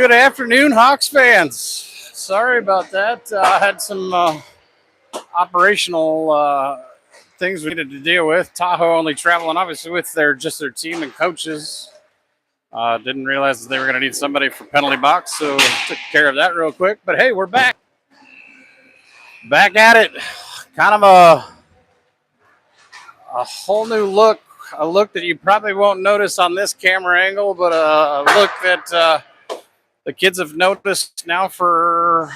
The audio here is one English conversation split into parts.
Good afternoon, Hawks fans. Sorry about that. I had some operational things we needed to deal with. Tahoe only traveling, obviously, with their team and coaches. Didn't realize that they were going to need somebody for penalty box, so took care of that real quick. But hey, we're back at it. Kind of a whole new look. A look that you probably won't notice on this camera angle, but a look that the kids have noticed now for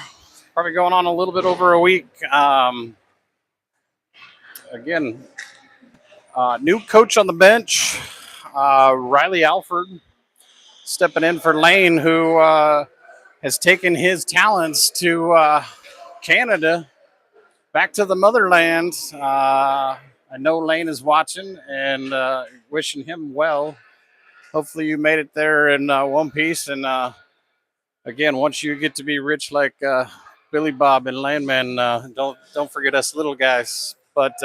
probably going on a little bit over a week. Again, new coach on the bench, Riley Alford, stepping in for Lane, who has taken his talents to Canada, back to the motherland. I know Lane is watching and wishing him well. Hopefully you made it there in one piece. And again, once you get to be rich like Billy Bob and Landman, don't forget us little guys. But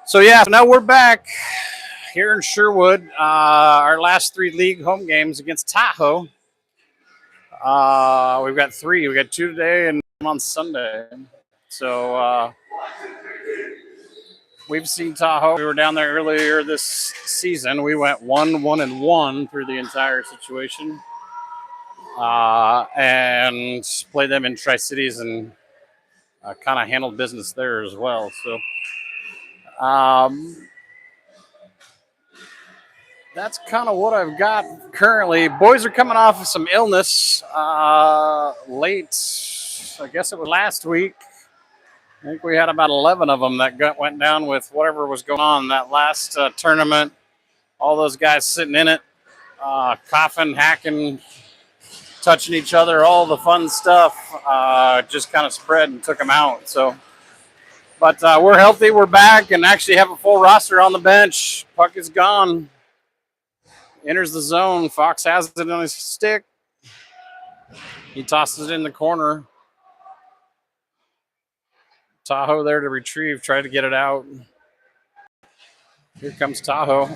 so now we're back here in Sherwood. Our last 3 league home games against Tahoe. We've got 3. We got 2 today and on Sunday. So we've seen Tahoe. We were down there earlier this season. We went 1-1-1 through the entire situation, and played them in Tri-Cities and kind of handled business there as well. So that's kind of what I've got currently. Boys are coming off of some illness late. I guess it was last week. I think we had about 11 of them that went down with whatever was going on that last tournament. All those guys sitting in it, coughing, hacking, touching each other, all the fun stuff just kind of spread and took them out. So, but we're healthy. We're back and actually have a full roster on the bench. Puck is gone. Enters the zone. Fox has it on his stick. He tosses it in the corner. Tahoe there to retrieve, try to get it out. Here comes Tahoe.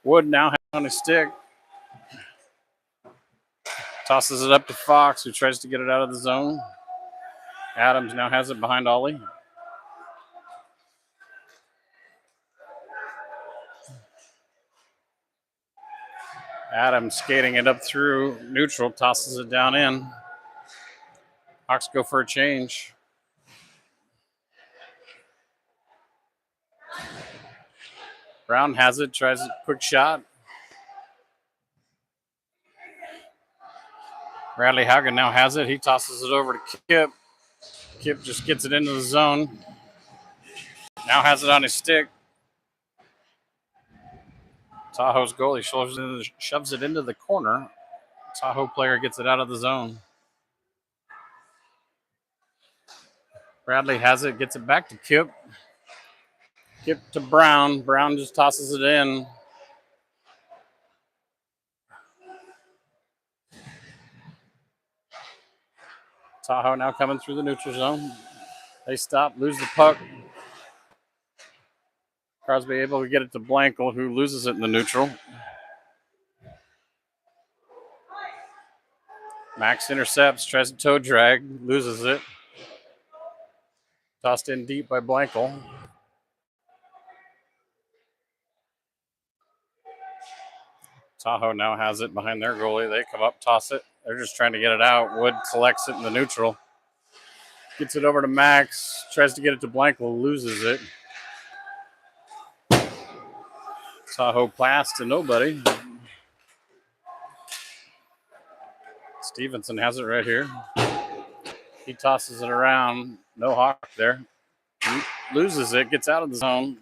Wood now has it on his stick. Tosses it up to Fox, who tries to get it out of the zone. Adams now has it behind Ollie. Adams skating it up through neutral, tosses it down in. Hawks go for a change. Brown has it, tries a quick shot. Bradley Haugen now has it. He tosses it over to Kip. Kip just gets it into the zone. Now has it on his stick. Tahoe's goalie shoves it into the corner. Tahoe player gets it out of the zone. Bradley has it, gets it back to Kip. Kip to Brown. Brown just tosses it in. Tahoe now coming through the neutral zone. They stop, lose the puck. Crosby able to get it to Blankel, who loses it in the neutral. Max intercepts, tries to toe drag, loses it. Tossed in deep by Blankel. Tahoe now has it behind their goalie. They come up, toss it. They're just trying to get it out. Wood collects it in the neutral. Gets it over to Max. Tries to get it to Blankel. Loses it. Tahoe pass to nobody. Stevenson has it right here. He tosses it around. No Hawk there. He loses it. Gets out of the zone.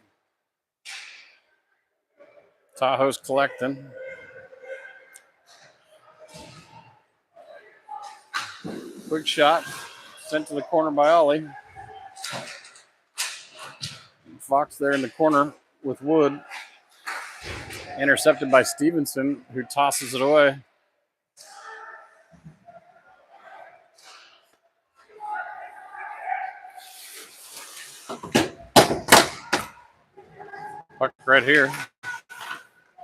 Tahoe's collecting. Quick shot. Sent to the corner by Ollie. Fox there in the corner with Wood. Intercepted by Stevenson, who tosses it away. Puck right here.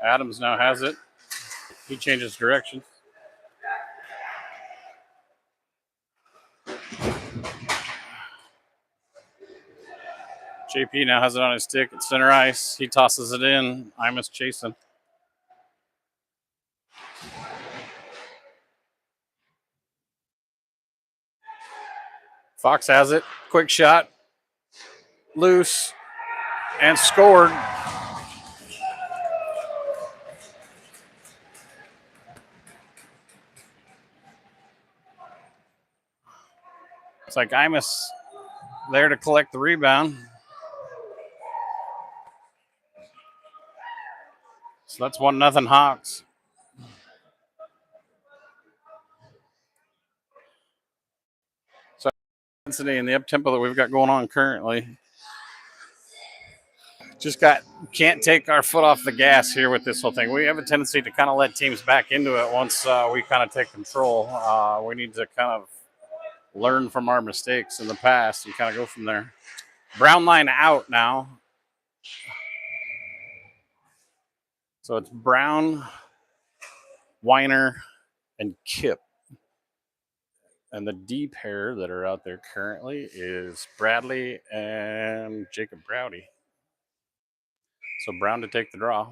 Adams now has it. He changes direction. JP now has it on his stick at center ice. He tosses it in. Imus chasing. Fox has it. Quick shot. Loose. And scored. It's like Imus there to collect the rebound. So that's 1-0 Hawks. So intensity and the up tempo that we've got going on currently. Can't take our foot off the gas here with this whole thing. We have a tendency to kind of let teams back into it once we kind of take control. We need to kind of learn from our mistakes in the past and kind of go from there. Brown line out now. So it's Brown, Weiner, and Kip. And the D pair that are out there currently is Bradley and Jacob Browdy. So Brown to take the draw.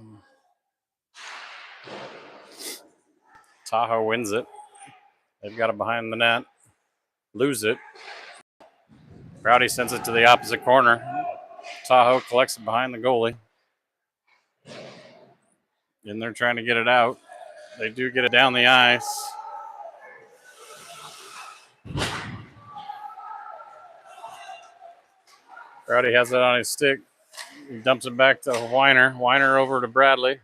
Tahoe wins it. They've got it behind the net. Lose it. Browdy sends it to the opposite corner. Tahoe collects it behind the goalie. And they're trying to get it out. They do get it down the ice. Browdy has it on his stick. He dumps it back to Weiner. Weiner over to Bradley.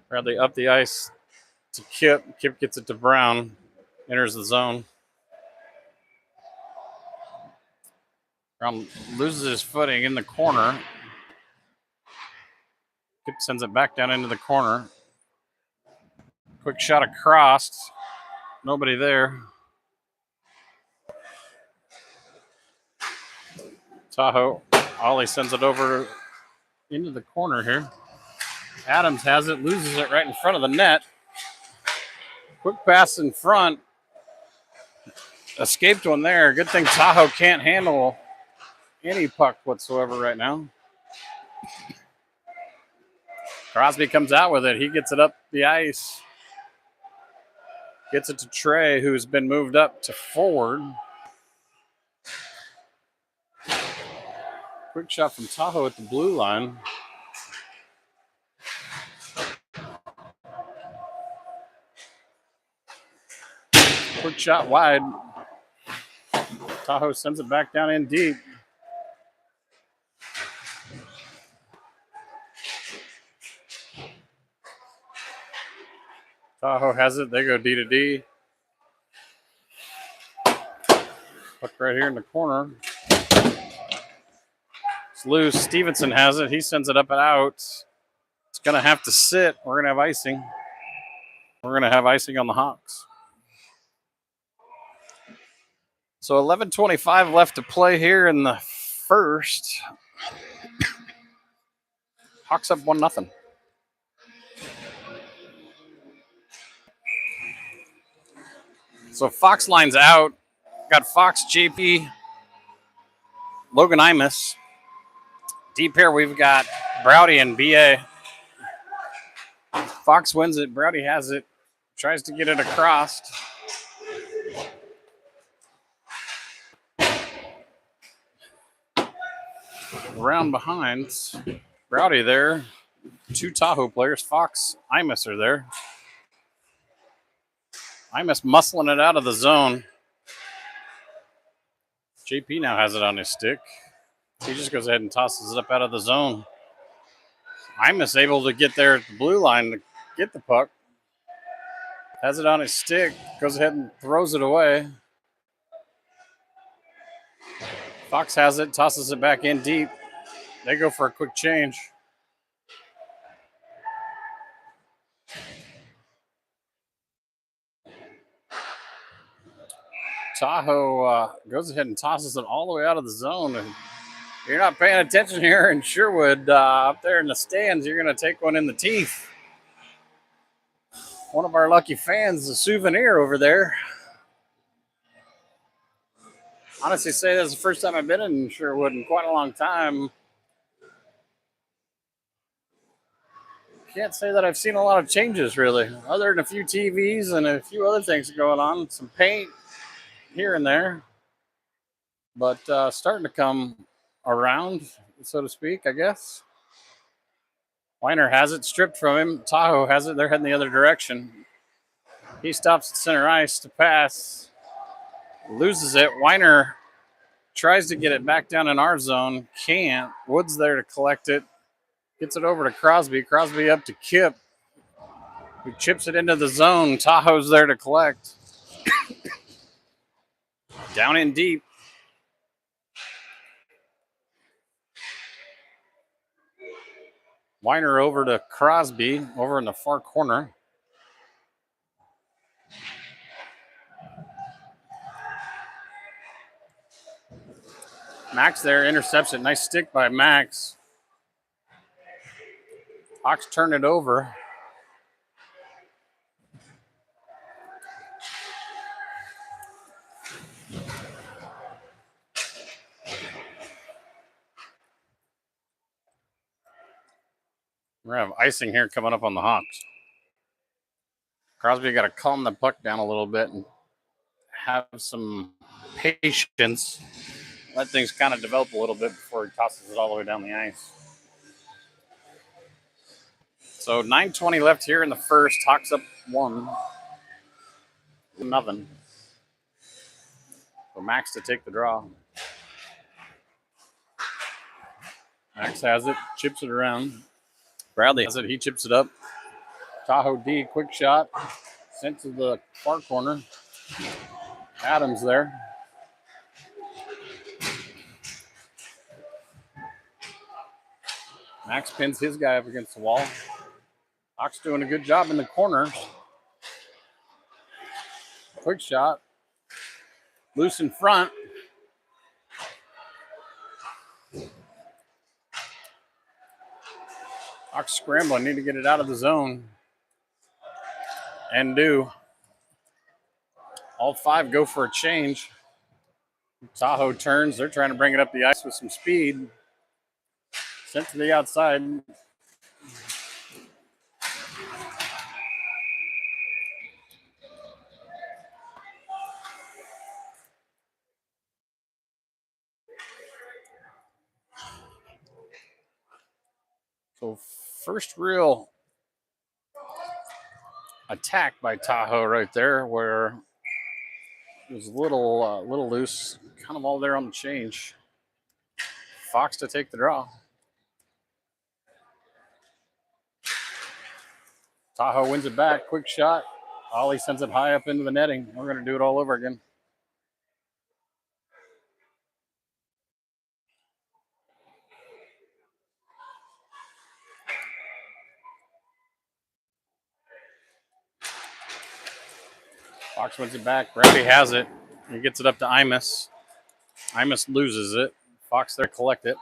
Bradley up the ice to Kip. Kip gets it to Brown. Enters the zone. Brown loses his footing in the corner. Kip sends it back down into the corner. Quick shot across. Nobody there. Tahoe. Ollie sends it over into the corner here. Adams has it, loses it right in front of the net. Quick pass in front. Escaped one there. Good thing Tahoe can't handle any puck whatsoever right now. Crosby comes out with it. He gets it up the ice. Gets it to Trey, who's been moved up to forward. Quick shot from Tahoe at the blue line. Quick shot wide. Tahoe sends it back down in deep. Tahoe has it. They go D to D. Puck right here in the corner. It's loose. Stevenson has it. He sends it up and out. It's going to have to sit. We're going to have icing. We're going to have icing on the Hawks. So 11:25 left to play here in the first. Hawks up 1-0. So Fox line's out. Got Fox, JP, Logan Imus. Deep here, we've got Browdy and BA. Fox wins it. Browdy has it. Tries to get it across. Around behind. Browdy there. Two Tahoe players. Fox, Imus are there. Imus muscling it out of the zone. JP now has it on his stick. He just goes ahead and tosses it up out of the zone. Imus able to get there at the blue line to get the puck. Has it on his stick. Goes ahead and throws it away. Fox has it. Tosses it back in deep. They go for a quick change. Tahoe goes ahead and tosses it all the way out of the zone. And you're not paying attention here in Sherwood. Up there in the stands, you're going to take one in the teeth. one of our lucky fans a souvenir over there. Honestly, say that's the first time I've been in Sherwood in quite a long time. Can't say that I've seen a lot of changes really, other than a few TVs and a few other things going on. Some paint here and there, but starting to come around, so to speak, I guess. Weiner has it stripped from him. Tahoe has it. They're heading the other direction. He stops at center ice to pass. Loses it. Weiner tries to get it back down in our zone. Can't. Wood's there to collect it. Gets it over to Crosby. Crosby up to Kip, who chips it into the zone. Tahoe's there to collect. Down in deep. Weiner over to Crosby, over in the far corner. Max there intercepts it. Nice stick by Max. Hawks turn it over. We're going to have icing here coming up on the Hawks. Crosby got to calm the puck down a little bit and have some patience. Let things kind of develop a little bit before he tosses it all the way down the ice. So 9:20 left here in the first. Hawks up 1-0. So Max to take the draw. Max has it, chips it around. Bradley has it, he chips it up. Tahoe D, quick shot, sent to the far corner. Adams there. Max pins his guy up against the wall. Hawks doing a good job in the corner. Quick shot. Loose in front. Hawks scrambling, need to get it out of the zone. And do. All 5 go for a change. Tahoe turns. They're trying to bring it up the ice with some speed. Sent to the outside. So first real attack by Tahoe right there, where it was a little loose, kind of all there on the change. Fox to take the draw. Tahoe wins it back. Quick shot. Ollie sends it high up into the netting. We're going to do it all over again. Fox wins it back. Brady has it. He gets it up to Imus. Imus loses it. Fox there collect it.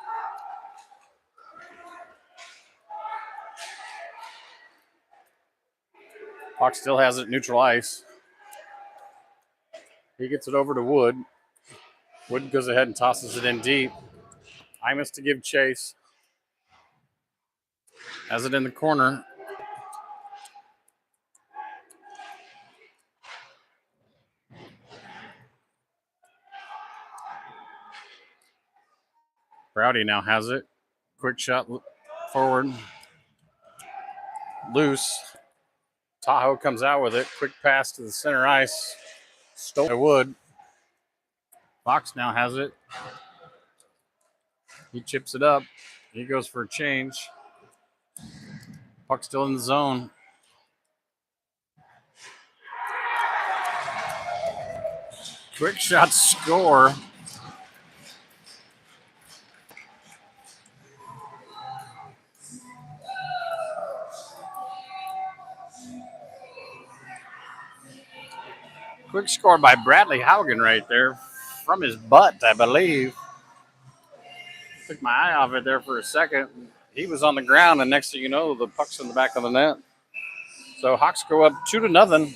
Fox still has it neutral ice. He gets it over to Wood. Wood goes ahead and tosses it in deep. Imus to give chase. Has it in the corner. Browdy now has it. Quick shot forward. Loose. Tahoe comes out with it. Quick pass to the center ice. Stole by Wood. Fox now has it. He chips it up. He goes for a change. Puck still in the zone. Quick shot score. Quick score by Bradley Haugen right there from his butt, I believe. Took my eye off it there for a second. He was on the ground, and next thing you know, the puck's in the back of the net. So Hawks go up 2-0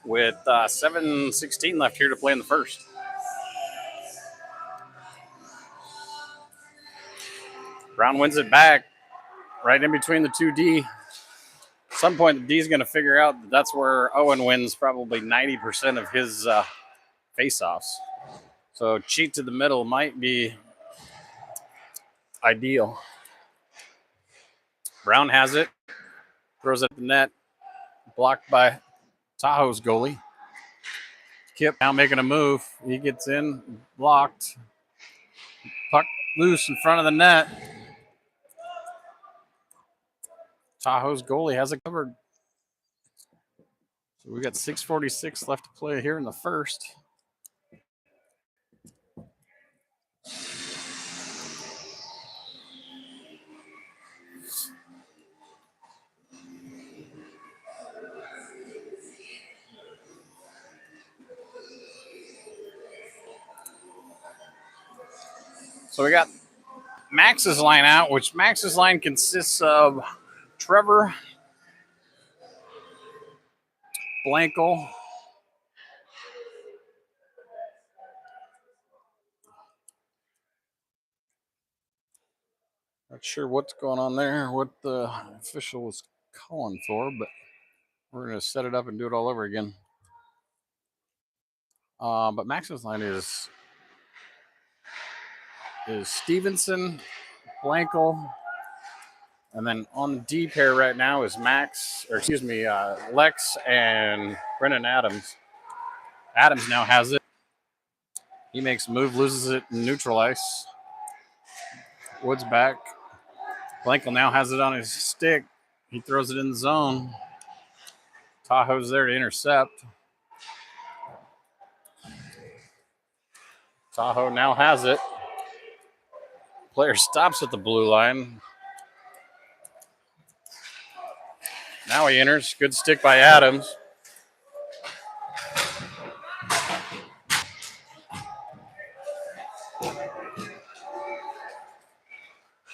with 7:16 left here to play in the first. Brown wins it back right in between the two D. At some point, the D is going to figure out that that's where Owen wins probably 90% of his face-offs. So cheat to the middle might be ideal. Brown has it, throws it at the net, blocked by Tahoe's goalie. Kip now making a move. He gets in, blocked. Puck loose in front of the net. Tahoe's goalie has it covered. So we got 6:46 left to play here in the first. So we got Max's line out, which Max's line consists of Trevor, Blankel, not sure what's going on there, what the official was calling for, but we're going to set it up and do it all over again. But Max's line is Stevenson, Blankel, and then on the D pair right now is Lex and Brennan Adams. Adams now has it. He makes a move, loses it in neutral ice. Woods back. Blankel now has it on his stick. He throws it in the zone. Tahoe's there to intercept. Tahoe now has it. Player stops at the blue line. Now he enters. Good stick by Adams.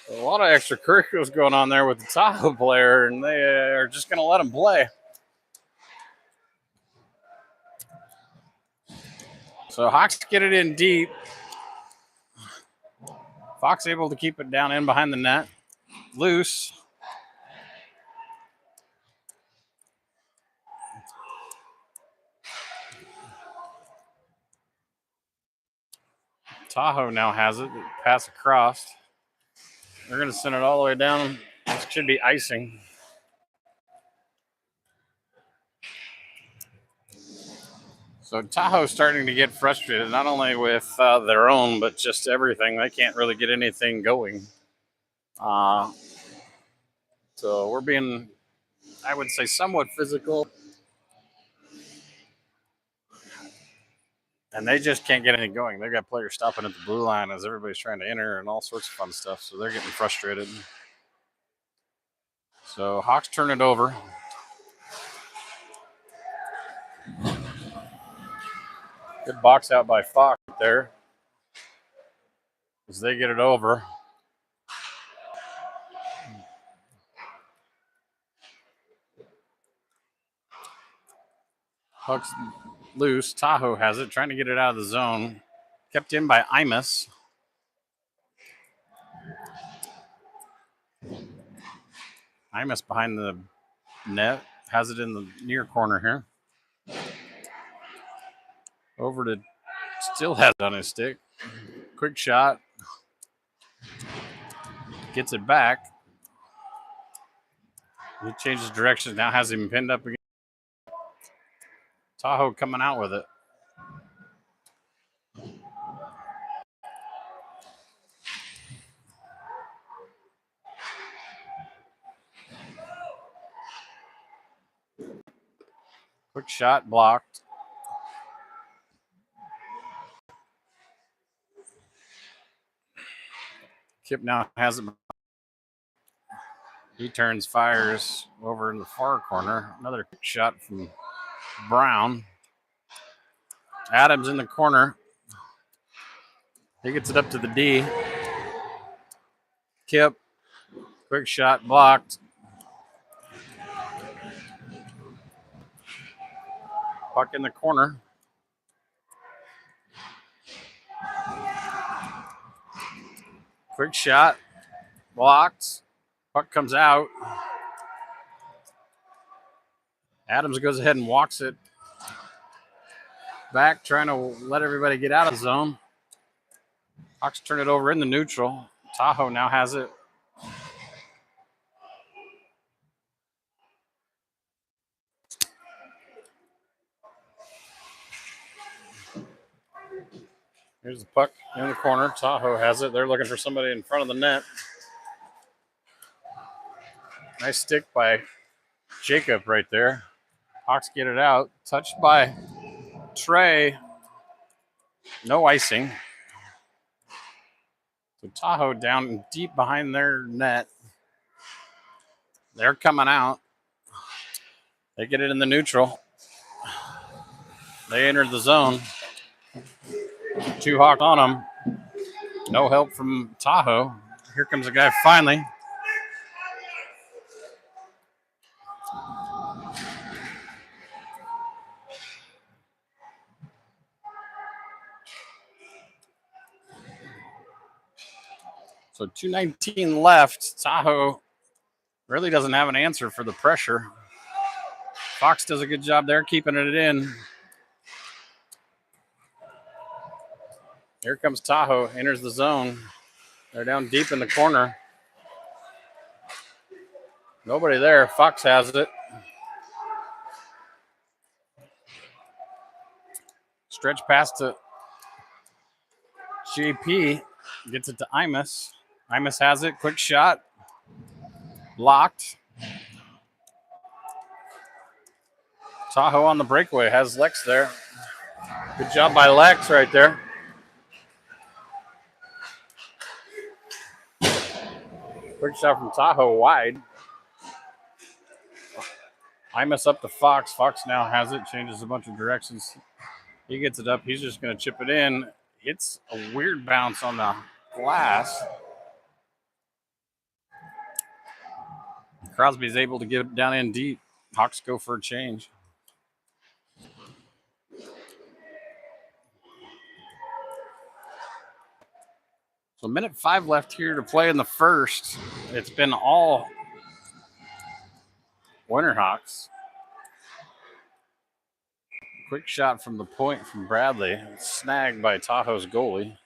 A lot of extracurriculars going on there with the Tahoe player, and they are just going to let him play. So Hawks get it in deep. Fox able to keep it down in behind the net. Loose. Tahoe now has it. Pass across. They're going to send it all the way down. This should be icing. So Tahoe's starting to get frustrated, not only with their own, but just everything. They can't really get anything going. So we're being, I would say, somewhat physical. And they just can't get anything going. They've got players stopping at the blue line as everybody's trying to enter and all sorts of fun stuff. So they're getting frustrated. So Hawks turn it over. Good box out by Fox there as they get it over. Puck's loose. Tahoe has it, trying to get it out of the zone. Kept in by Imus. Imus behind the net. Has it in the near corner here. Over to still has it on his stick. Quick shot. Gets it back. He changes directions. Now has him pinned up again. Tahoe coming out with it. Quick shot blocked. Kip now has it. He turns, fires over in the far corner. Another quick shot from Brown. Adams in the corner. He gets it up to the D. Kip, quick shot blocked. Puck in the corner. Quick shot. Blocked. Puck comes out. Adams goes ahead and walks it back, trying to let everybody get out of the zone. Hawks turn it over in the neutral. Tahoe now has it. Here's the puck in the corner. Tahoe has it. They're looking for somebody in front of the net. Nice stick by Jacob right there. Hawks get it out. Touched by Trey. No icing. So Tahoe down deep behind their net. They're coming out. They get it in the neutral. They enter the zone. 2 Hawks on them. No help from Tahoe. Here comes a guy finally. So 2:19 left. Tahoe really doesn't have an answer for the pressure. Fox does a good job there keeping it in. Here comes Tahoe, enters the zone. They're down deep in the corner. Nobody there. Fox has it. Stretch pass to JP. Gets it to Imus. Imus has it. Quick shot. Blocked. Tahoe on the breakaway. Has Lex there. Good job by Lex right there. Quick shot from Tahoe wide. Imus up to Fox. Fox now has it. Changes a bunch of directions. He gets it up. He's just going to chip it in. It's a weird bounce on the glass. Crosby's able to get it down in deep. Hawks go for a change. So 1:05 left here to play in the first. It's been all Winterhawks. Quick shot from the point from Bradley. Snagged by Tahoe's goalie.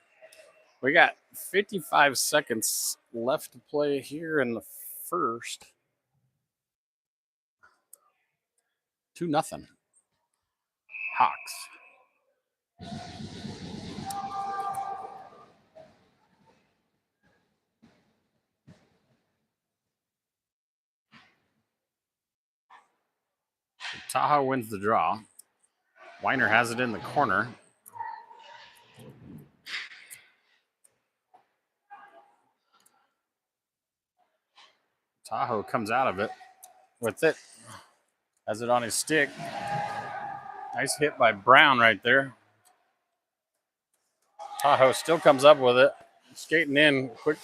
We got 55 seconds left to play here in the first. 2-0. Hawks. Tahoe wins the draw. Weiner has it in the corner. Tahoe comes out of it with it. Has it on his stick. Nice hit by Brown right there. Tahoe still comes up with it. Skating in. Quick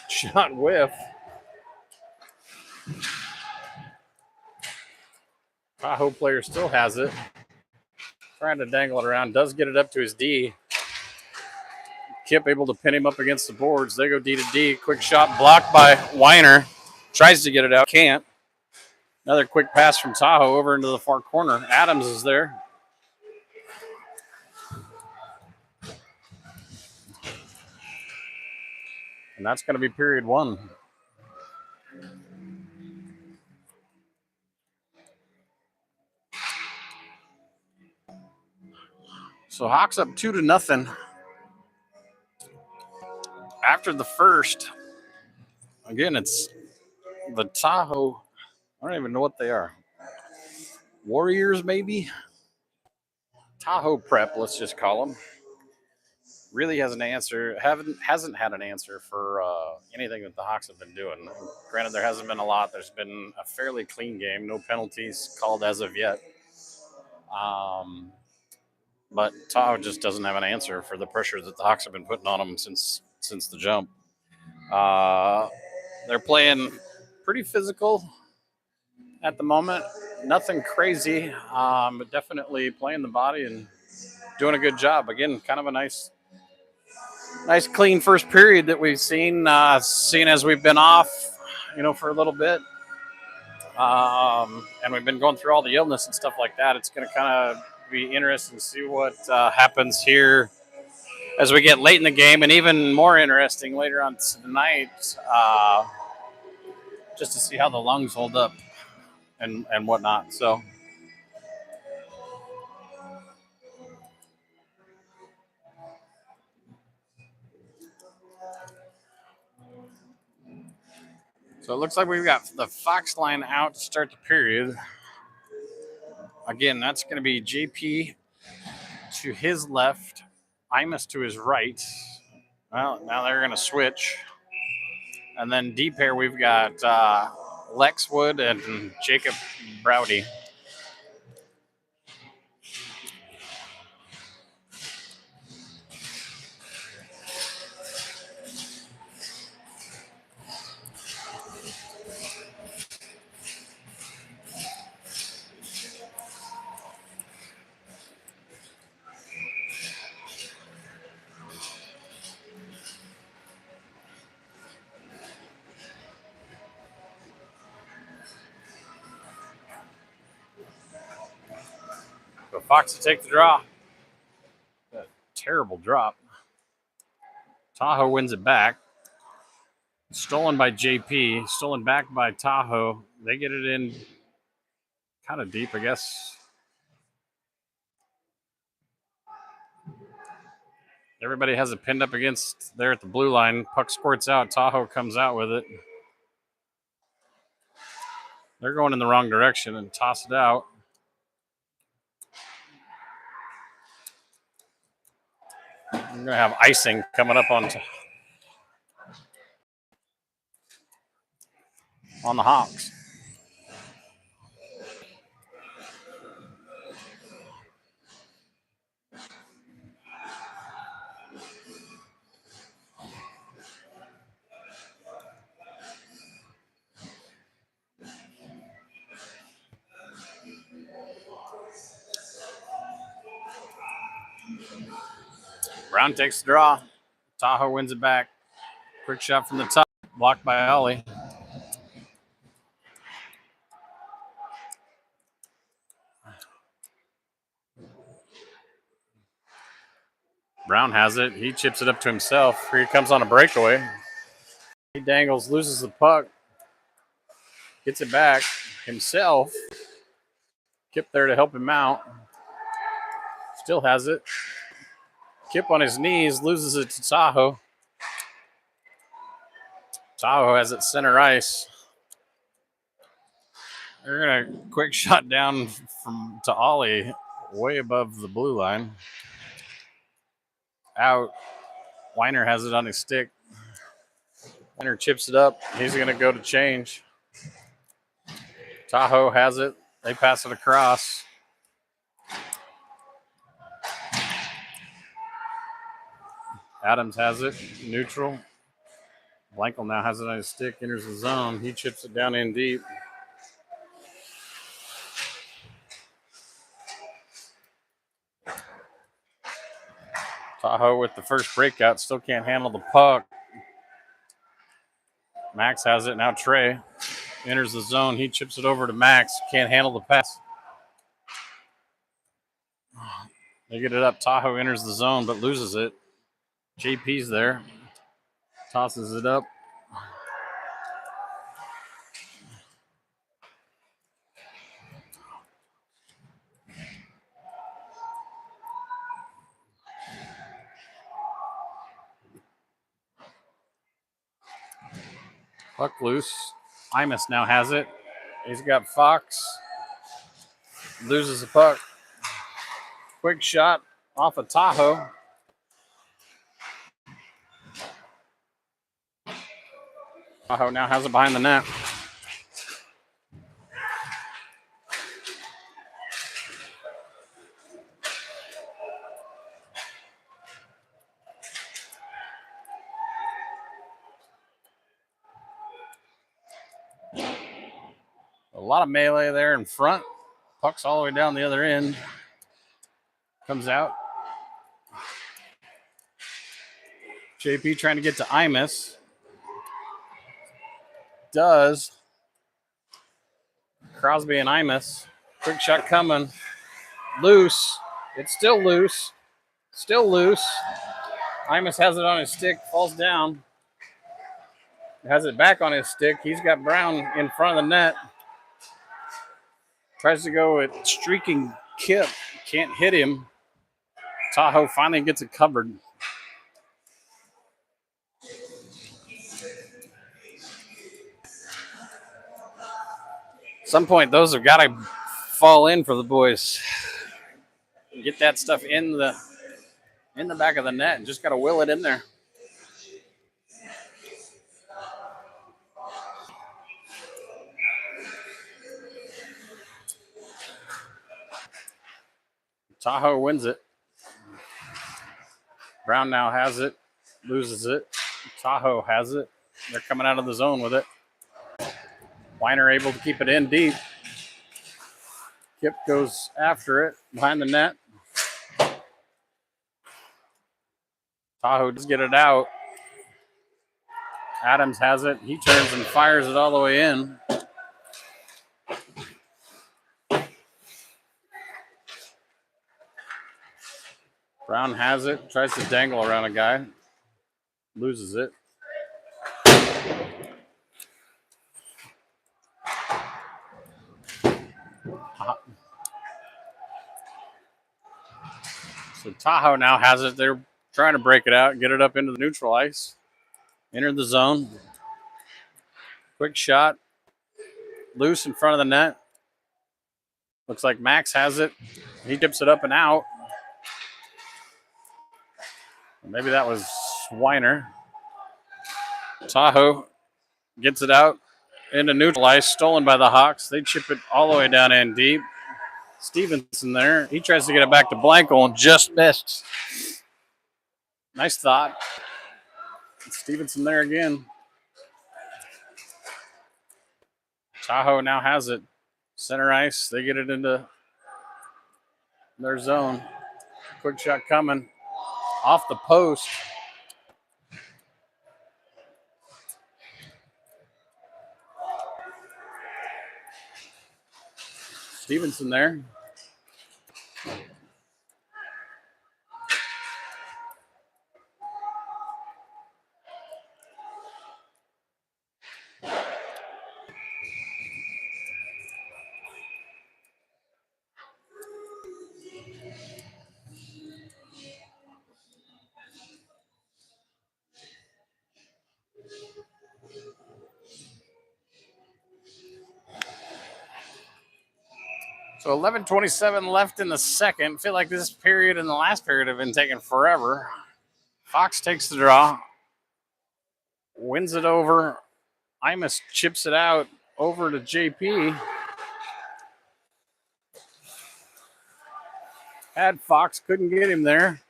shot whiff. Tahoe player still has it. Trying to dangle it around. Does get it up to his D. Kip able to pin him up against the boards. They go D to D. Quick shot blocked by Weiner. Tries to get it out. Can't. Another quick pass from Tahoe over into the far corner. Adams is there. And that's going to be period 1. So Hawks up 2-0. After the first, again, it's the Tahoe. I don't even know what they are. Warriors, maybe? Tahoe prep, let's just call them. Really hasn't had an answer for anything that the Hawks have been doing. Granted, there hasn't been a lot. There's been a fairly clean game. No penalties called as of yet. But Tahoe just doesn't have an answer for the pressure that the Hawks have been putting on them since the jump. They're playing pretty physical at the moment. Nothing crazy, but definitely playing the body and doing a good job. Again, kind of a nice clean first period that we've seen, seeing as we've been off, for a little bit. And we've been going through all the illness and stuff like that. It's going to kind of be interesting to see what happens here as we get late in the game, and even more interesting later on tonight, just to see how the lungs hold up and whatnot. So it looks like we've got the Fox line out to start the period. Again, that's going to be JP to his left, Imus to his right. Well, now they're going to switch. And then deep here, we've got Lex Wood and Jacob Browdy. So Fox to take the draw. A terrible drop. Tahoe wins it back. Stolen by JP. Stolen back by Tahoe. They get it in kind of deep, I guess. Everybody has it pinned up against there at the blue line. Puck squirts out. Tahoe comes out with it. They're going in the wrong direction and toss it out. We're going to have icing coming up on the Hawks. Brown takes the draw. Tahoe wins it back. Quick shot from the top. Blocked by Ollie. Brown has it. He chips it up to himself. Here he comes on a breakaway. He dangles, loses the puck. Gets it back himself. Kip there to help him out. Still has it. Kip on his knees, loses it to Tahoe. Tahoe has it center ice. They're going to quick shot down to Ollie, way above the blue line. Out. Weiner has it on his stick. Weiner chips it up. He's going to go to change. Tahoe has it. They pass it across. Adams has it. Neutral. Blankel now has it on his stick. Enters the zone. He chips it down in deep. Tahoe with the first breakout. Still can't handle the puck. Max has it. Now Trey enters the zone. He chips it over to Max. Can't handle the pass. They get it up. Tahoe enters the zone but loses it. JP's there. Tosses it up. Puck loose. Imus now has it. He's got Fox. Loses the puck. Quick shot off of Tahoe. Tahoe now has it behind the net. A lot of melee there in front. Puck's all the way down the other end. Comes out. JP trying to get to Imus. Does. Crosby and Imus. Quick shot coming. Loose. It's still loose. Still loose. Imus has it on his stick. Falls down. Has it back on his stick. He's got Brown in front of the net. Tries to go with streaking Kip. Can't hit him. Tahoe finally gets it covered. At some point, those have got to fall in for the boys. Get that stuff in the back of the net and just got to will it in there. Tahoe wins it. Brown now has it, loses it. Tahoe has it. They're coming out of the zone with it. Weiner able to keep it in deep. Kip goes after it behind the net. Tahoe does get it out. Adams has it. He turns and fires it all the way in. Brown has it. Tries to dangle around a guy. Loses it. So Tahoe now has it. They're trying to break it out, get it up into the neutral ice. Enter the zone. Quick shot. Loose in front of the net. Looks like Max has it. He dips it up and out. Maybe that was Weiner. Tahoe gets it out into neutral ice, stolen by the Hawks. They chip it all the way down in deep. Stevenson there. He tries to get it back to Blanco and just missed. Nice thought. Stevenson there again. Tahoe now has it. Center ice. They get it into their zone. Quick shot coming. Off the post. Stevenson there. So 11:27 left in the second. Feel like this period and the last period have been taking forever. Fox takes the draw. Wins it over. Imus chips it out over to JP. Had Fox, couldn't get him there.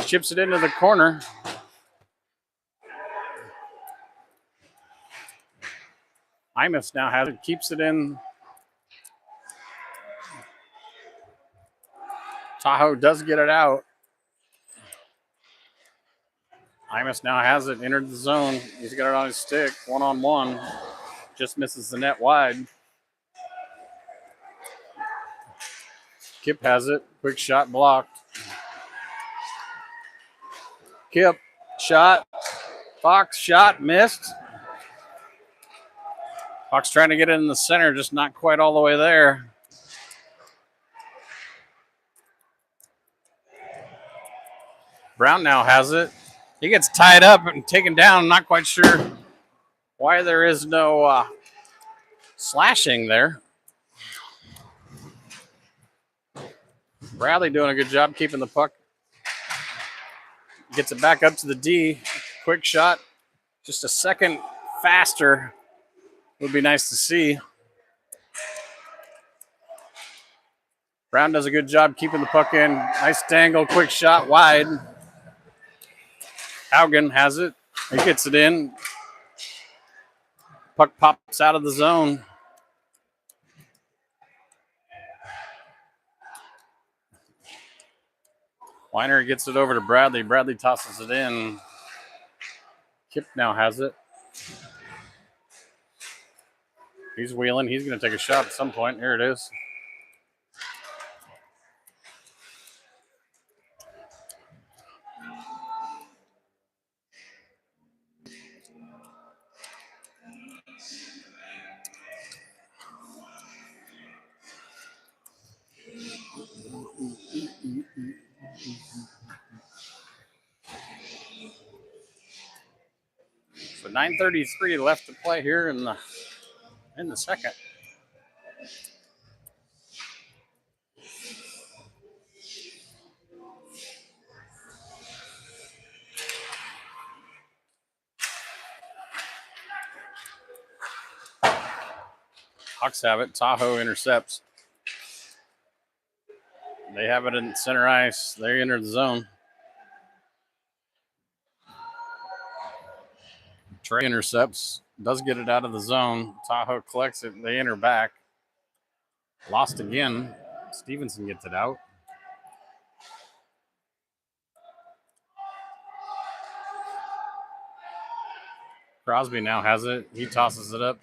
Chips it into the corner. Imus now has it, keeps it in. Tahoe does get it out. Imus now has it, entered the zone. He's got it on his stick, one-on-one. Just misses the net wide. Kip has it, quick shot blocked. Kip, shot. Fox, shot, missed. Fox trying to get it in the center, just not quite all the way there. Brown now has it. He gets tied up and taken down. Not quite sure why there is no slashing there. Bradley doing a good job keeping the puck. Gets it back up to the D. Quick shot. Just a second faster. Would be nice to see. Brown does a good job keeping the puck in. Nice dangle, quick shot wide. Haugen has it. He gets it in. Puck pops out of the zone. Weiner gets it over to Bradley. Bradley tosses it in. Kip now has it. He's wheeling. He's going to take a shot at some point. Here it is. So 9:33 left to play here in the second. Hawks have it. Tahoe intercepts. They have it in center ice. They enter the zone. Trey intercepts. Does get it out of the zone. Tahoe collects it. They enter back. Lost again. Stevenson gets it out. Crosby now has it. He tosses it up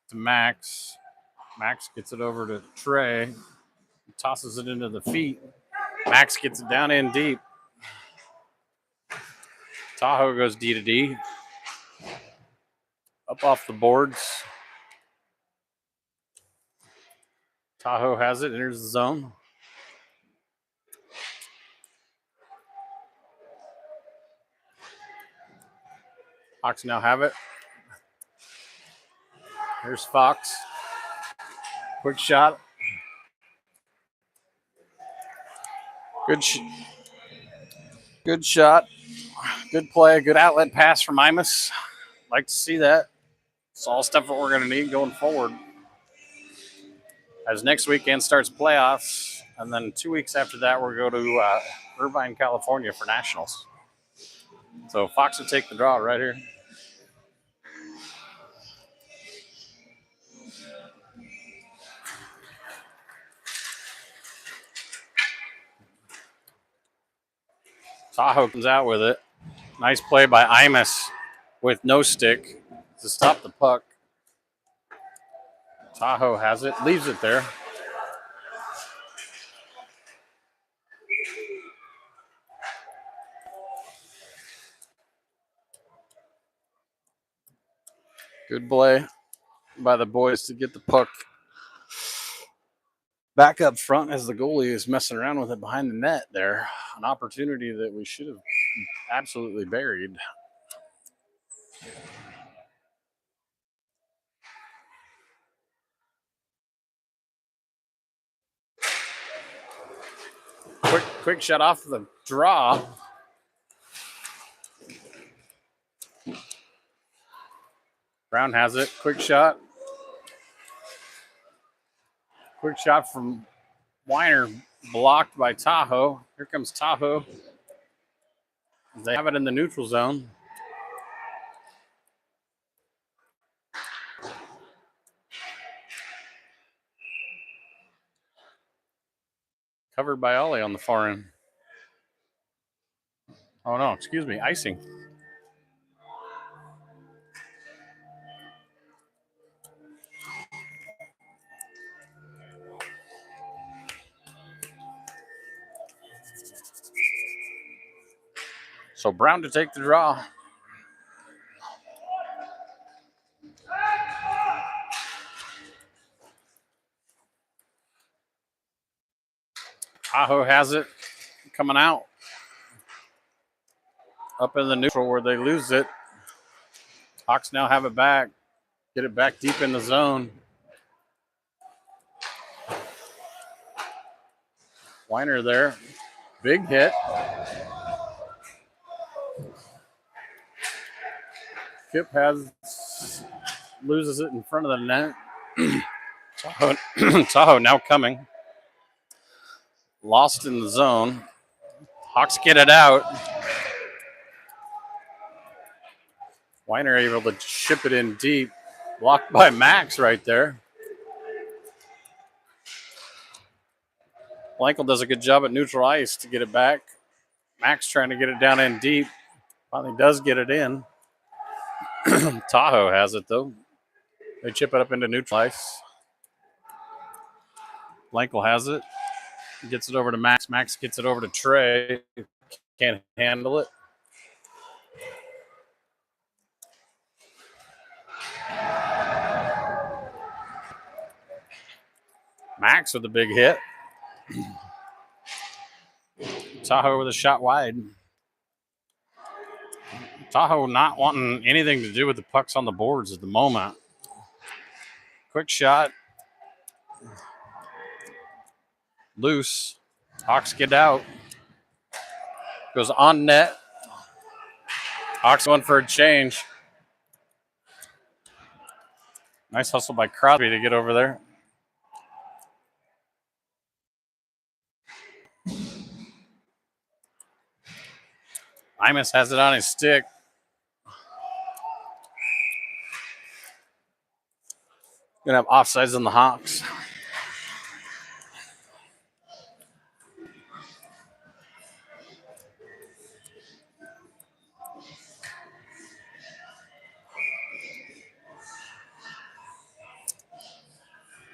to Max. Max gets it over to Trey. He tosses it into the feet. Max gets it down in deep. Tahoe goes D to D. Up off the boards. Tahoe has it. Enters the zone. Hawks now have it. Here's Fox. Quick shot. Good shot. Good play. Good outlet pass from Imus. Like to see that. It's all stuff that we're going to need going forward. As next weekend starts playoffs, and then 2 weeks after that, we'll go to Irvine, California for nationals. So Fox will take the draw right here. Tahoe comes out with it. Nice play by Imus with no stick to stop the puck. Tahoe has it, leaves it there. Good play by the boys to get the puck back up front as the goalie is messing around with it behind the net there. An opportunity that we should have absolutely buried. Quick shot off the draw. Brown has it. Quick shot. Quick shot from Weiner, blocked by Tahoe. Here comes Tahoe. They have it in the neutral zone. Covered by Ollie on the far end. Oh, no, excuse me, icing. So Brown to take the draw. Tahoe has it coming out. Up in the neutral where they lose it. Hawks now have it back. Get it back deep in the zone. Weiner there. Big hit. Kip loses it in front of the net. Tahoe now coming. Lost in the zone. Hawks get it out. Weiner able to ship it in deep. Blocked by Max right there. Blankel does a good job at neutral ice to get it back. Max trying to get it down in deep. Finally does get it in. Tahoe has it, though. They chip it up into neutral ice. Blankel has it. Gets it over to Max. Max gets it over to Trey. Can't handle it. Max with a big hit. Tahoe with a shot wide. Tahoe not wanting anything to do with the pucks on the boards at the moment. Quick shot. Loose. Hawks get out. Goes on net. Hawks went for a change. Nice hustle by Crosby to get over there. Imus has it on his stick. Gonna have offsides on the Hawks.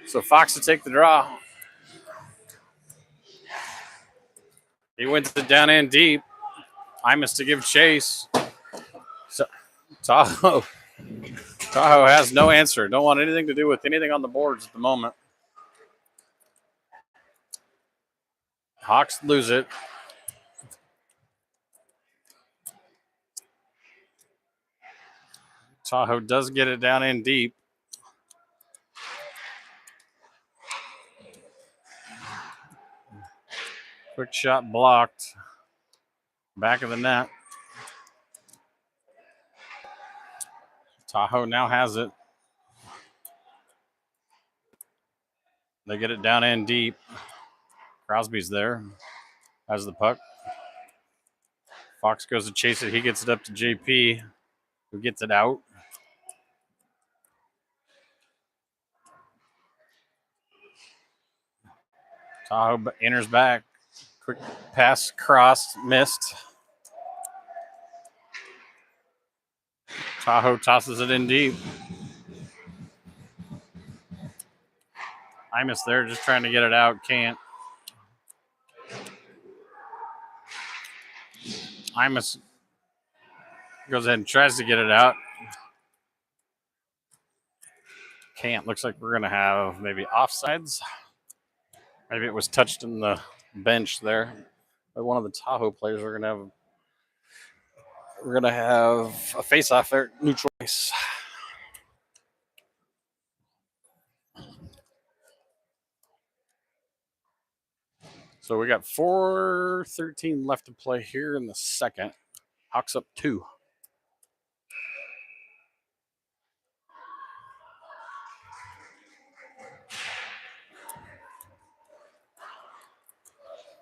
So Fox to take the draw. He wins it down in deep. Imus to give chase. So Tahoe has no answer. Don't want anything to do with anything on the boards at the moment. Hawks lose it. Tahoe does get it down in deep. Quick shot blocked. Back of the net. Tahoe now has it. They get it down in deep. Crosby's there. Has the puck. Fox goes to chase it. He gets it up to JP, who gets it out. Tahoe enters back. Quick pass, cross, missed. Tahoe tosses it in deep. Imus there just trying to get it out. Can't. Imus goes ahead and tries to get it out. Can't. Looks like we're going to have maybe offsides. Maybe it was touched in the bench there by one of the Tahoe players. We're going to have a face-off there, neutral ice. So we got 4:13 left to play here in the second. Hawks up 2.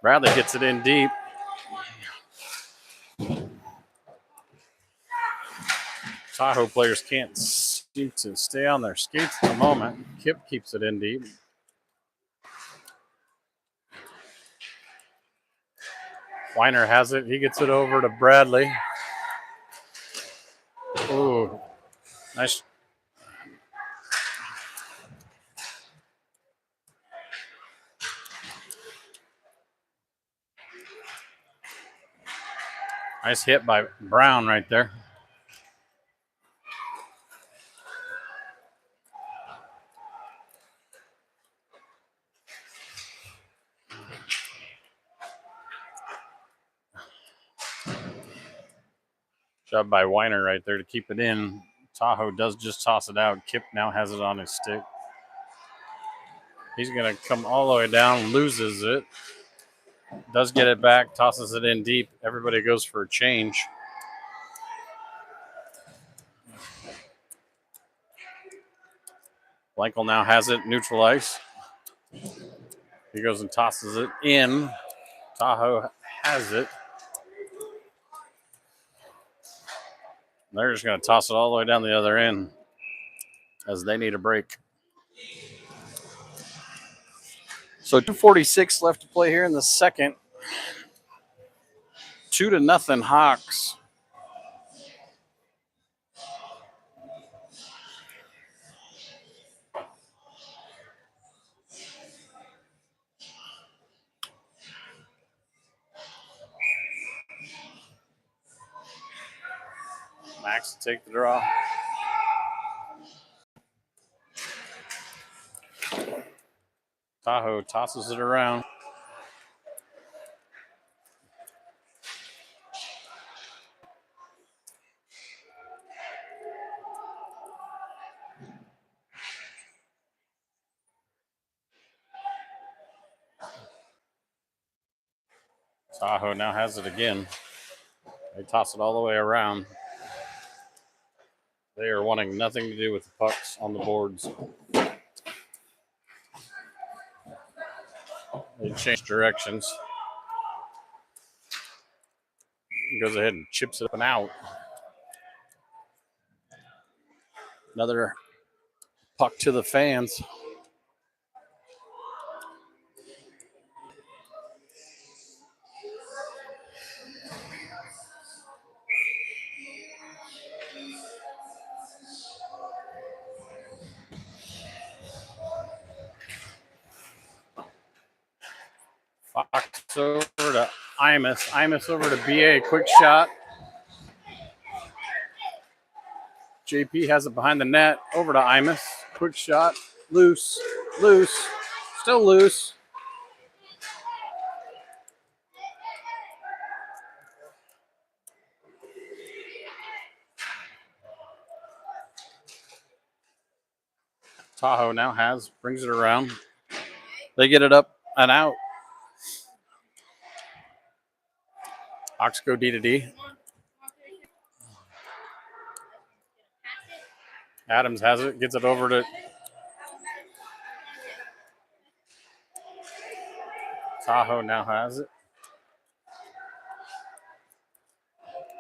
Bradley gets it in deep. Tahoe players can't seem to stay on their skates at the moment. Kip keeps it in deep. Weiner has it. He gets it over to Bradley. Ooh, nice. Nice hit by Brown right there. Job by Weiner right there to keep it in. Tahoe does just toss it out. Kip now has it on his stick. He's going to come all the way down, loses it. Does get it back, tosses it in deep. Everybody goes for a change. Blankel now has it, neutral ice. He goes and tosses it in. Tahoe has it. They're just going to toss it all the way down the other end as they need a break. So 2:46 left to play here in the second. 2-0 Hawks. Max to take the draw. Tahoe tosses it around. Tahoe now has it again. They toss it all the way around. They are wanting nothing to do with the pucks on the boards. They change directions. He goes ahead and chips it up and out. Another puck to the fans. Fox over to Imus. Imus over to BA. Quick shot. JP has it behind the net. Over to Imus. Quick shot. Loose. Loose. Still loose. Tahoe now brings it around. They get it up and out. Hawks go D to D. Adams has it, gets it over to Tahoe now has it.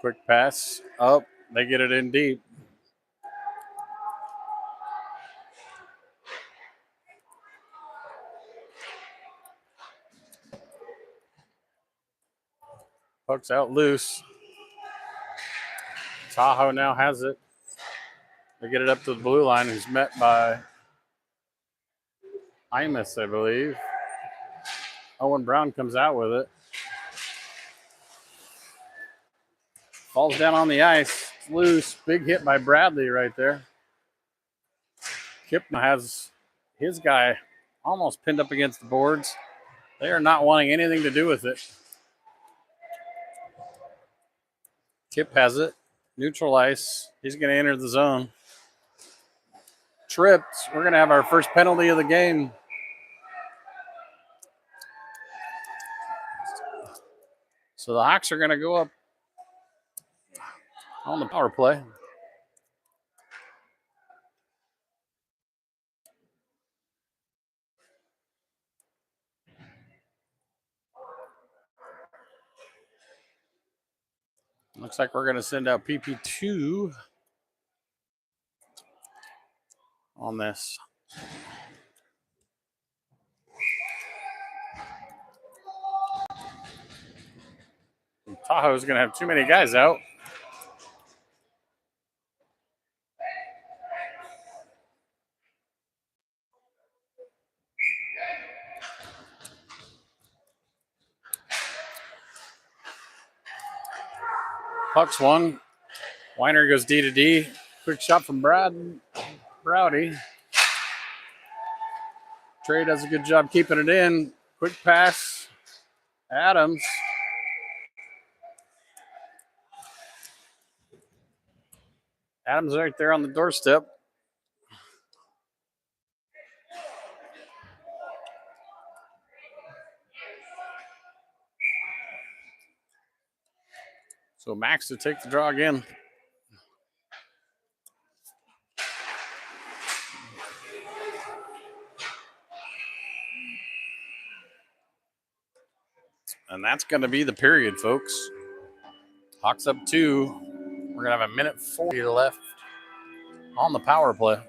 Quick pass up. They get it in deep. Puck's out loose. Tahoe now has it. They get it up to the blue line, who's met by Imus, I believe. Owen Brown comes out with it. Falls down on the ice. It's loose. Big hit by Bradley right there. Kipna has his guy almost pinned up against the boards. They are not wanting anything to do with it. Kip has it. Neutral ice. He's going to enter the zone. Tripped. We're going to have our first penalty of the game. So the Hawks are going to go up on the power play. Looks like we're going to send out PP2 on this. Tahoe's going to have too many guys out. Puck's one. Weiner goes D to D. Quick shot from Browdy. Trey does a good job keeping it in. Quick pass. Adams. Adams right there on the doorstep. So Max to take the draw again. And that's going to be the period, folks. Hawks up 2. We're going to have 1:40 left on the power play.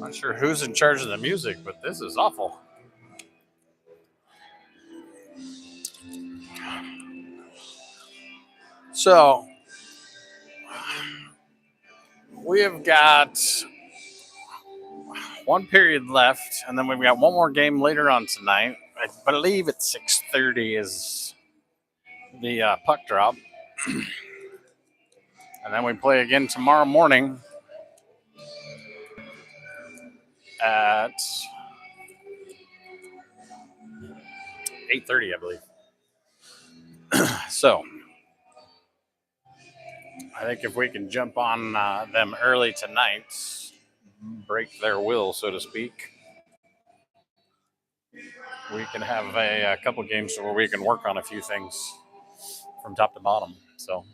Not sure who's in charge of the music, but this is awful. So we have got one period left, and then we've got one more game later on tonight. I believe at 6:30 is the puck drop, and then we play again tomorrow morning at 8:30, I believe. So I think if we can jump on them early tonight, break their will, so to speak, we can have a couple games where we can work on a few things from top to bottom. So.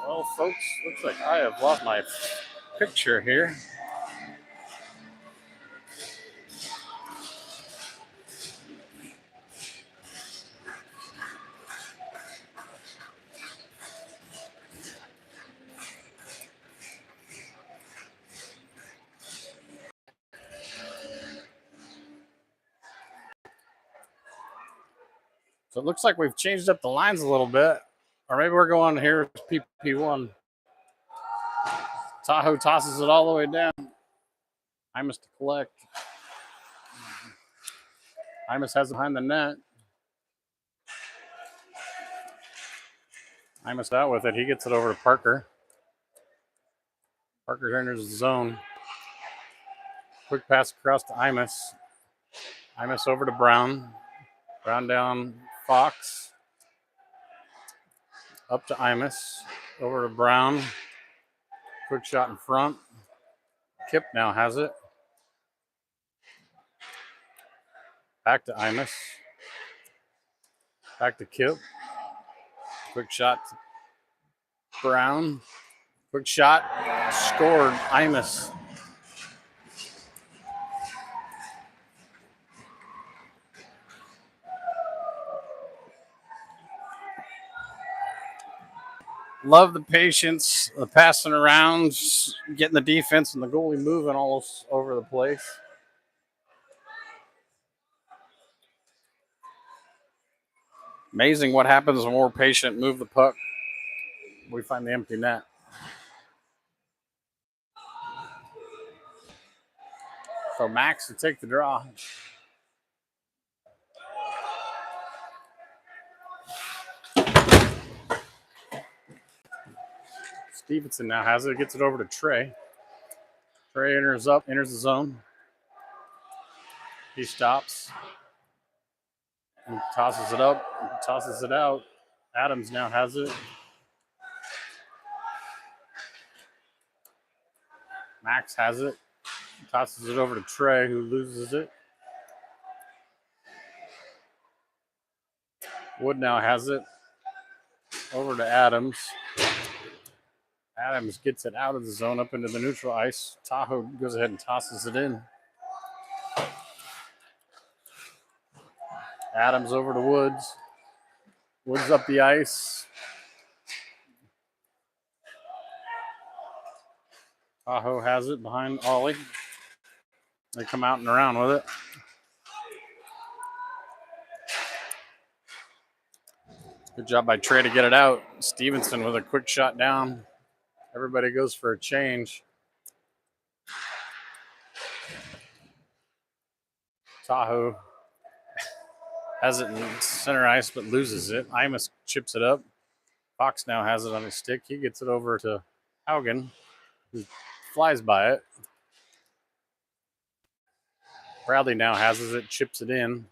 Well, folks, looks like I have lost my picture here. So it looks like we've changed up the lines a little bit. Or maybe we're going here with PP1. Tahoe tosses it all the way down. Imus to collect. Imus has it behind the net. Imus out with it. He gets it over to Parker. Parker enters the zone. Quick pass across to Imus. Imus over to Brown. Brown down Fox. Up to Imus. Over to Brown. Quick shot in front. Kip now has it. Back to Imus. Back to Kip. Quick shot to Brown. Quick shot. Scored. Imus. Love the patience, the passing around, getting the defense and the goalie moving all over the place. Amazing what happens when we're patient, move the puck. We find the empty net. So Max to take the draw. Stevenson now has it, gets it over to Trey. Trey enters the zone. He stops. He tosses it up, tosses it out. Adams now has it. Max has it. Tosses it over to Trey, who loses it. Wood now has it. Over to Adams. Adams gets it out of the zone up into the neutral ice. Tahoe goes ahead and tosses it in. Adams over to Woods. Woods up the ice. Tahoe has it behind Ollie. They come out and around with it. Good job by Trey to get it out. Stevenson with a quick shot down. Everybody goes for a change. Tahoe Has it in center ice, but loses it. Imus chips it up. Fox now has it on his stick. He gets it over to Haugen, who flies by it. Bradley now has it, chips it in.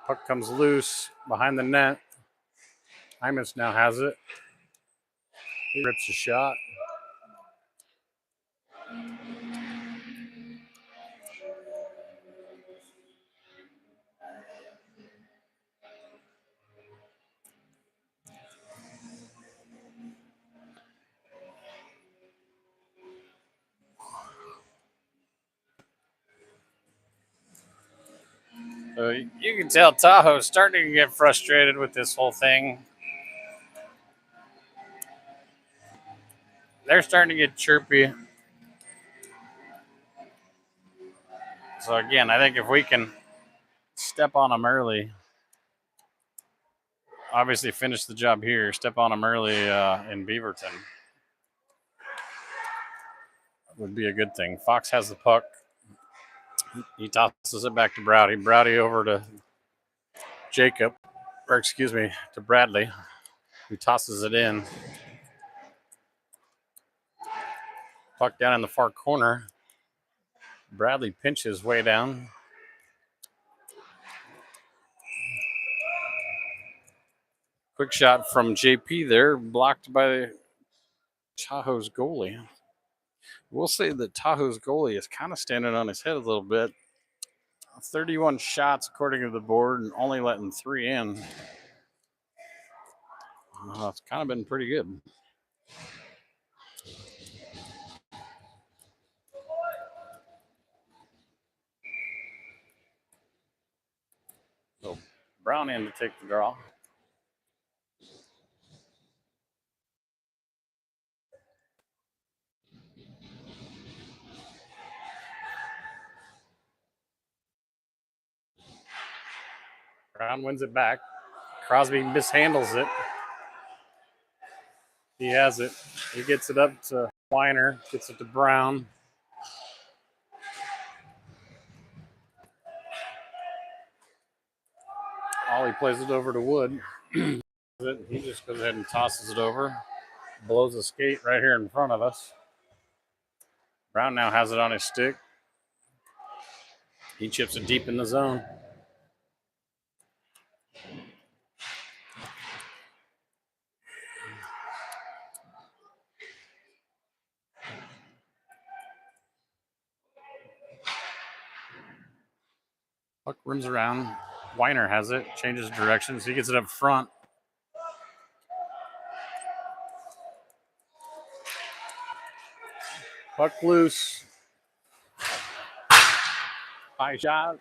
Puck comes loose behind the net. Imus now has it. He rips a shot. So you can tell Tahoe's starting to get frustrated with this whole thing. They're starting to get chirpy. So again, I think if we can step on them early, obviously finish the job here, step on them early in Beaverton, would be a good thing. Fox has the puck. He tosses it back to Browdy. Browdy over to to Bradley, who tosses it in. Puck down in the far corner. Bradley pinches way down. Quick shot from JP there, blocked by Tahoe's goalie. We'll say that Tahoe's goalie is kind of standing on his head a little bit. 31 shots according to the board and only letting 3 in. It's kind of been pretty good. So Brown in to take the draw. Brown wins it back. Crosby mishandles it. He has it. He gets it up to Weiner, gets it to Brown. Ollie plays it over to Wood. He just goes ahead and tosses it over. Blows a skate right here in front of us. Brown now has it on his stick. He chips it deep in the zone. Puck rims around. Weiner has it, changes directions. He gets it up front. Puck loose. High shot.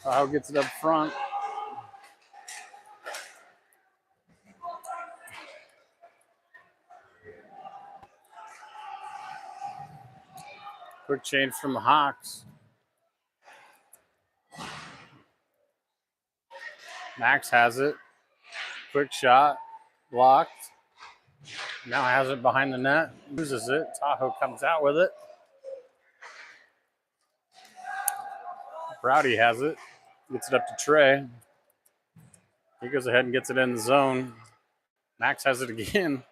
Tahoe gets it up front. Quick change from the Hawks. Max has it. Quick shot. Blocked. Now has it behind the net. Loses it. Tahoe comes out with it. Browdy has it. Gets it up to Trey. He goes ahead and gets it in the zone. Max has it again.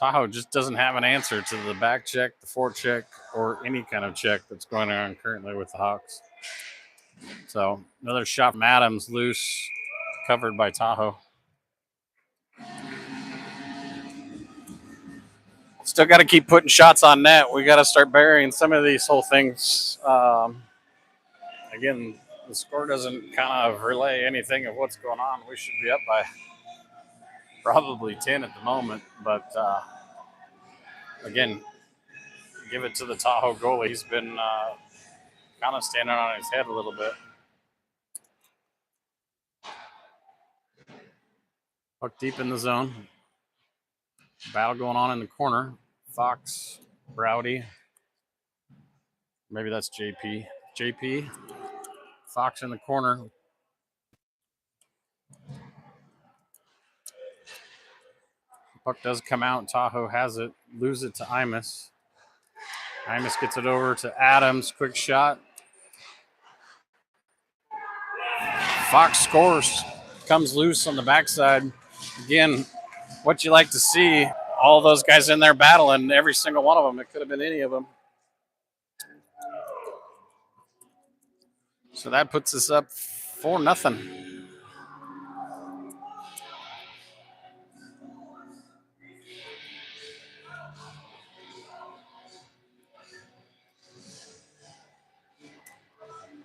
Tahoe just doesn't have an answer to the back check, the forecheck, or any kind of check that's going on currently with the Hawks. So another shot from Adams, loose, covered by Tahoe. Still got to keep putting shots on net. We got to start burying some of these whole things. Again, the score doesn't kind of relay anything of what's going on. We should be up by probably 10 at the moment. But again, give it to the Tahoe goalie. He's been kind of standing on his head a little bit. Puck deep in the zone. Battle going on in the corner. Fox, Browdy. Maybe that's JP. JP. Fox in the corner. Puck does come out. Tahoe has it. Lose it to Imus. Imus gets it over to Adams. Quick shot. Fox scores. Comes loose on the backside. Again, what you like to see. All those guys in there battling. Every single one of them. It could have been any of them. So that puts us up 4-0.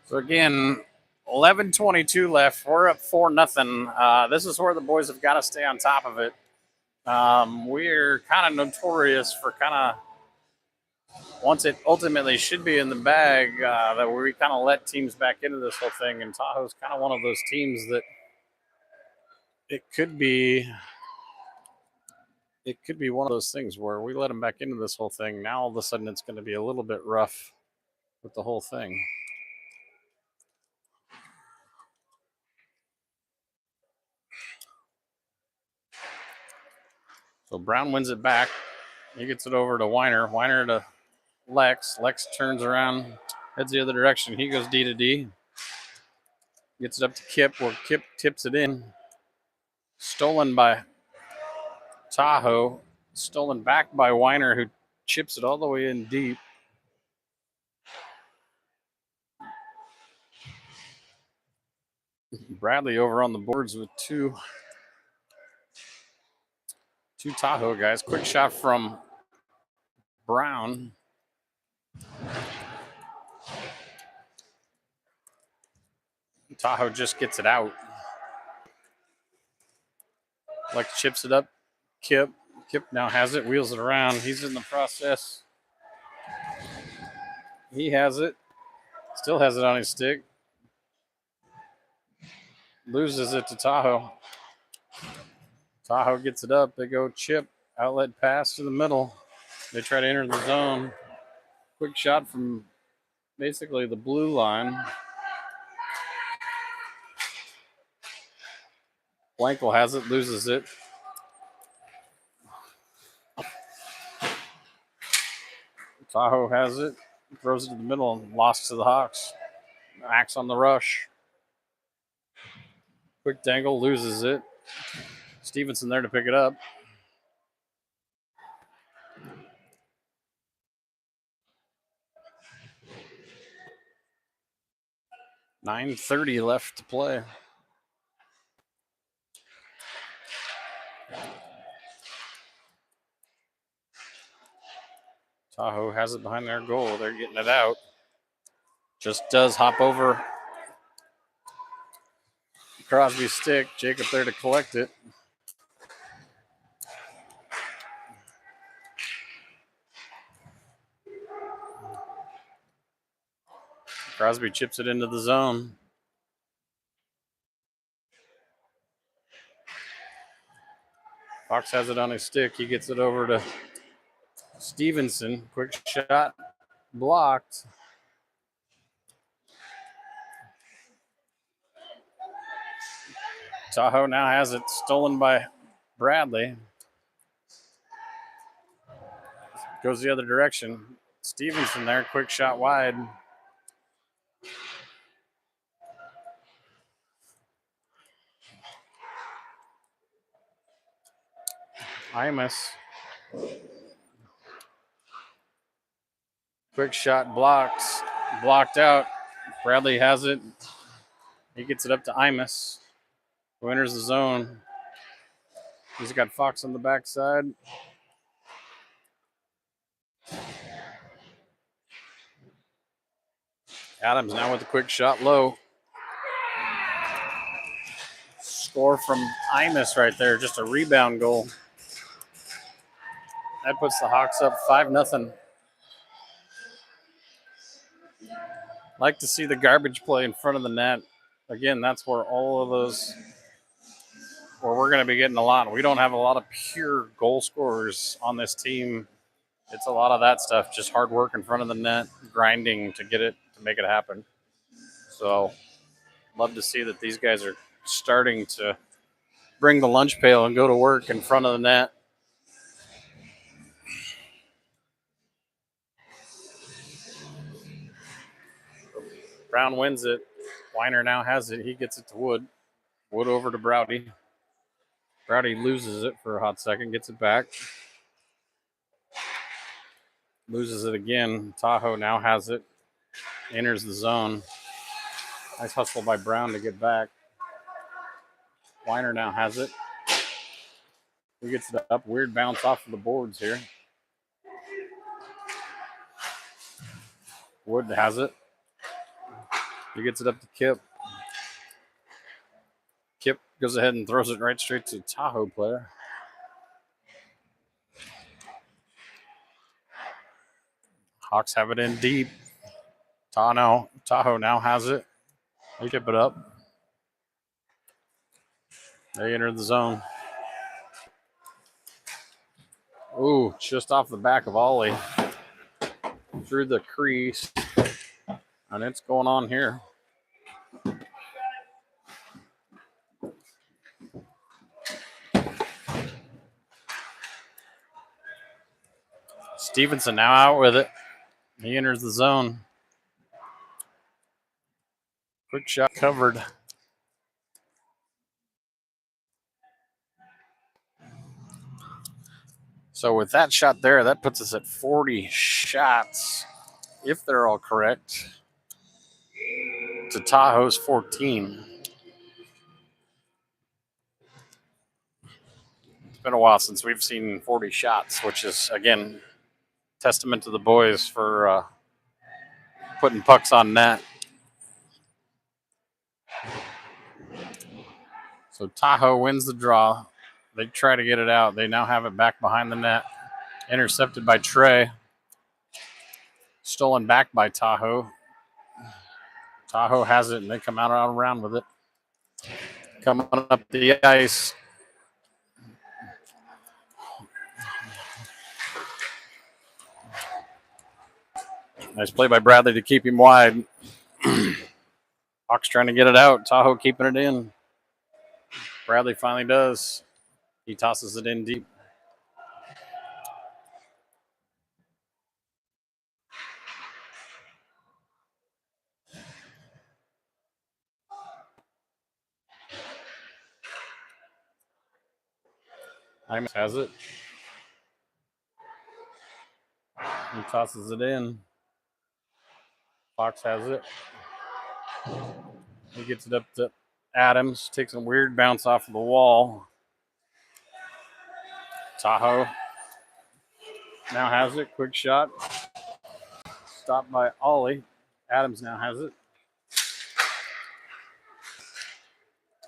So again, 11:22 left. We're up 4-0. This is where the boys have got to stay on top of it. We're kind of notorious for once it ultimately should be in the bag, that we kind of let teams back into this whole thing. And Tahoe's kind of one of those teams that it could be one of those things where we let them back into this whole thing. Now all of a sudden it's going to be a little bit rough with the whole thing. So Brown wins it back. He gets it over to Weiner. Weiner to Lex. Lex turns around, heads the other direction. He goes D to D. Gets it up to Kip, where Kip tips it in. Stolen by Tahoe. Stolen back by Weiner, who chips it all the way in deep. Bradley over on the boards with two Tahoe guys. Quick shot from Brown. Tahoe just gets it out. Lex chips it up. Kip now has it, wheels it around. He's in the process. He has it. Still has it on his stick. Loses it to Tahoe. Tahoe gets it up. They go chip. Outlet pass to the middle. They try to enter the zone. Quick shot from basically the blue line. Blankel has it, loses it. Tahoe has it, throws it to the middle and lost to the Hawks. Axe on the rush. Quick dangle, loses it. Stevenson there to pick it up. $9:30 left to play. Tahoe has it behind their goal. They're getting it out. Just does hop over Crosby's stick. Jacob there to collect it. Crosby chips it into the zone. Fox has it on his stick. He gets it over to Stevenson. Quick shot. Blocked. Tahoe now has it, stolen by Bradley. Goes the other direction. Stevenson there, quick shot wide. Imus. Quick shot blocked out. Bradley has it. He gets it up to Imus, who enters the zone. He's got Fox on the backside. Adams now with a quick shot low. Score from Imus right there, just a rebound goal. That puts the Hawks up 5-0. Like to see the garbage play in front of the net. Again, that's where all of those, where we're going to be getting a lot. We don't have a lot of pure goal scorers on this team. It's a lot of that stuff, just hard work in front of the net, grinding to get it, to make it happen. So, love to see that these guys are starting to bring the lunch pail and go to work in front of the net. Brown wins it. Weiner now has it. He gets it to Wood. Wood over to Browdy. Browdy loses it for a hot second, gets it back. Loses it again. Tahoe now has it. Enters the zone. Nice hustle by Brown to get back. Weiner now has it. He gets it up. Weird bounce off of the boards here. Wood has it. He gets it up to Kip. Kip goes ahead and throws it right straight to Tahoe player. Hawks have it in deep. Tahoe now has it. They tip it up. They enter the zone. Ooh, just off the back of Ollie. Through the crease. And it's going on here. Stevenson now out with it. He enters the zone. Quick shot covered. So with that shot there, that puts us at 40 shots, if they're all correct, to Tahoe's 14. It's been a while since we've seen 40 shots, which is, again, testament to the boys for putting pucks on net. So Tahoe wins the draw. They try to get it out. They now have it back behind the net. Intercepted by Trey. Stolen back by Tahoe. Tahoe has it, and they come out around with it. Coming up the ice. Nice play by Bradley to keep him wide. Hawks trying to get it out. Tahoe keeping it in. Bradley finally does. He tosses it in deep. Hymas has it. He tosses it in. Fox has it. He gets it up to Adams. Takes a weird bounce off of the wall. Tahoe now has it. Quick shot. Stopped by Ollie. Adams now has it.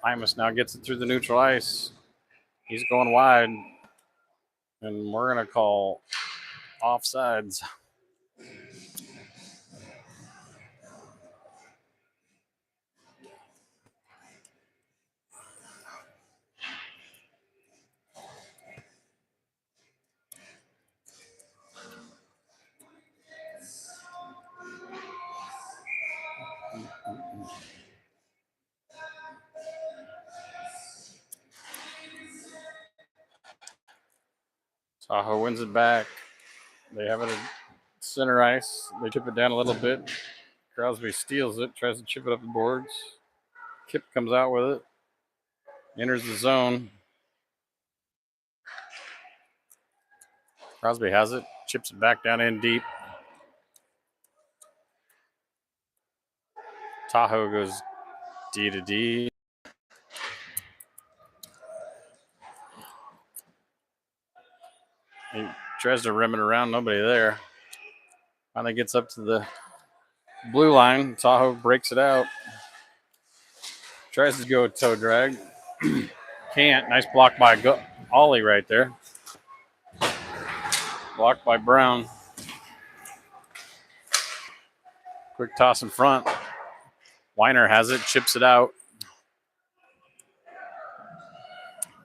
Hymas now gets it through the neutral ice. He's going wide. And we're going to call offsides. Tahoe wins it back. They have it at center ice. They tip it down a little bit. Crosby steals it, tries to chip it up the boards. Kip comes out with it. Enters the zone. Crosby has it. Chips it back down in deep. Tahoe goes D to D. He tries to rim it around. Nobody there. Finally gets up to the blue line. Tahoe breaks it out. Tries to go toe drag. Can't. Nice block by Ollie right there. Blocked by Brown. Quick toss in front. Weiner has it. Chips it out.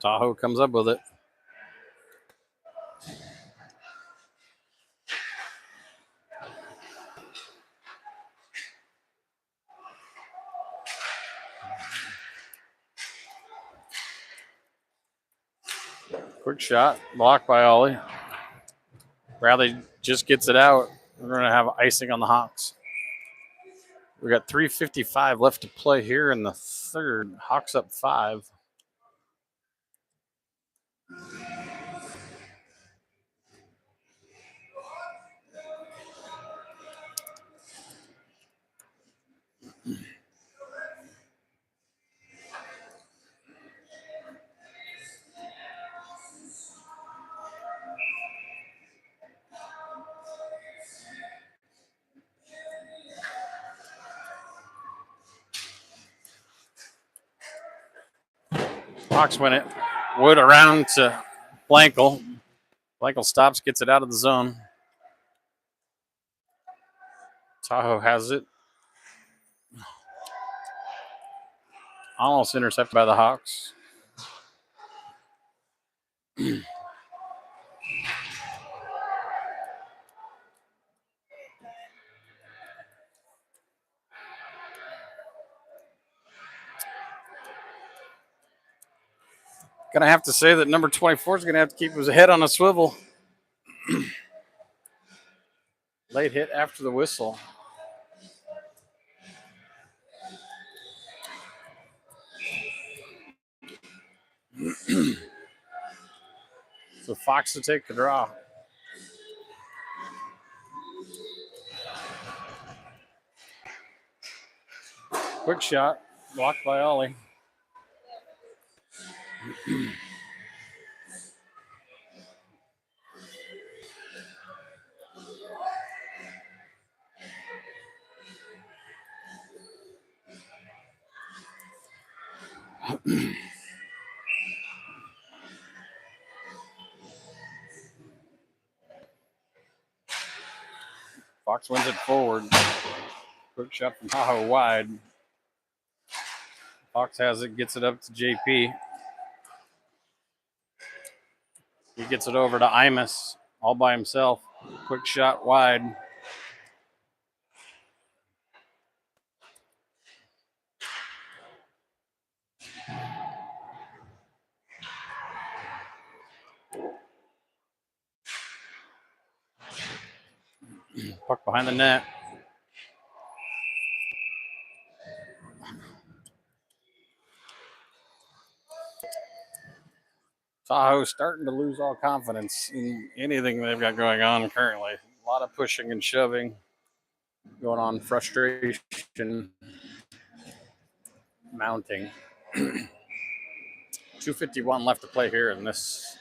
Tahoe comes up with it. Quick shot. Blocked by Ollie. Bradley just gets it out. We're going to have icing on the Hawks. We got 3:55 left to play here in the third. Hawks up 5. Hawks win it. Wood around to Blankel. Blankel stops, gets it out of the zone. Tahoe has it. Almost intercepted by the Hawks. Gonna have to say that number 24 is gonna have to keep his head on a swivel. Late hit after the whistle. So Fox to take the draw. Quick shot, blocked by Ollie. Fox wins it forward. Quick shot from Tahoe wide. Fox has it, gets it up to JP. He gets it over to Imus all by himself. Quick shot wide. Puck behind the net. Tahoe starting to lose all confidence in anything they've got going on currently. A lot of pushing and shoving going on, frustration mounting. 2:51 left to play here in this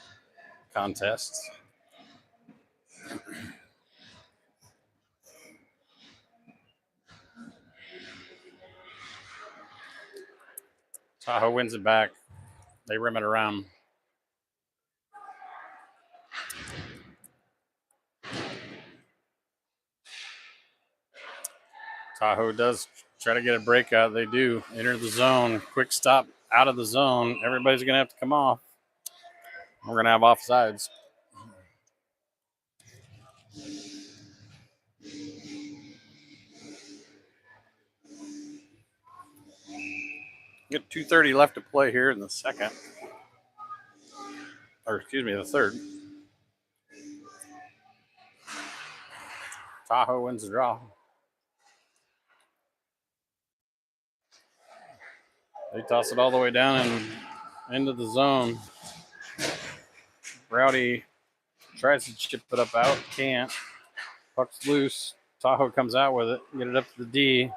contest. Tahoe wins it back. They rim it around. Tahoe does try to get a breakout. They do enter the zone. Quick stop out of the zone. Everybody's going to have to come off. We're going to have offsides. Get 2:30 left to play here in the second. Or excuse me, the third. Tahoe wins the draw. They toss it all the way down and into the zone. Rowdy tries to chip it up out, can't. Puck's loose. Tahoe comes out with it, get it up to the D.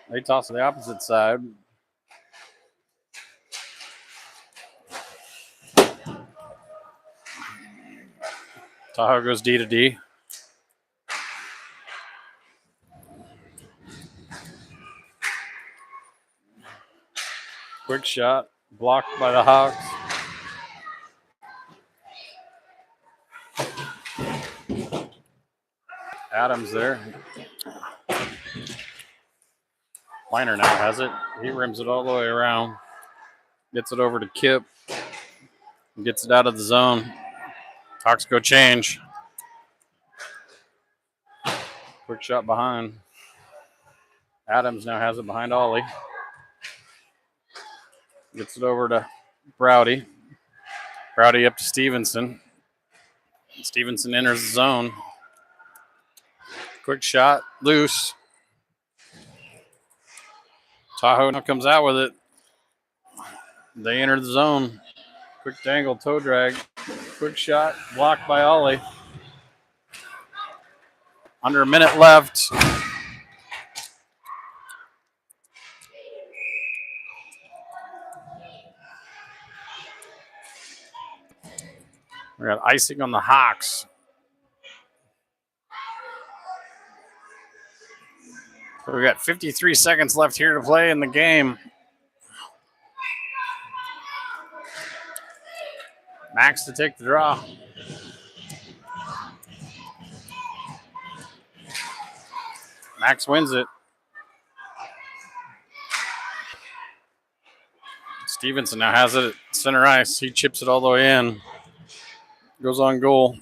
They toss to the opposite side. Tahoe goes D to D. Quick shot, blocked by the Hawks. Adams there. Liner now has it. He rims it all the way around. Gets it over to Kip. Gets it out of the zone. Hawks go change. Quick shot behind. Adams now has it behind Ollie. Gets it over to Browdy. Browdy up to Stevenson. Stevenson enters the zone. Quick shot, loose. Tahoe now comes out with it. They enter the zone. Quick dangle, toe drag. Quick shot, blocked by Ollie. Under a minute left. We got icing on the Hawks. So we got 53 seconds left here to play in the game. Max to take the draw. Max wins it. Stevenson now has it at center ice. He chips it all the way in. Goes on goal.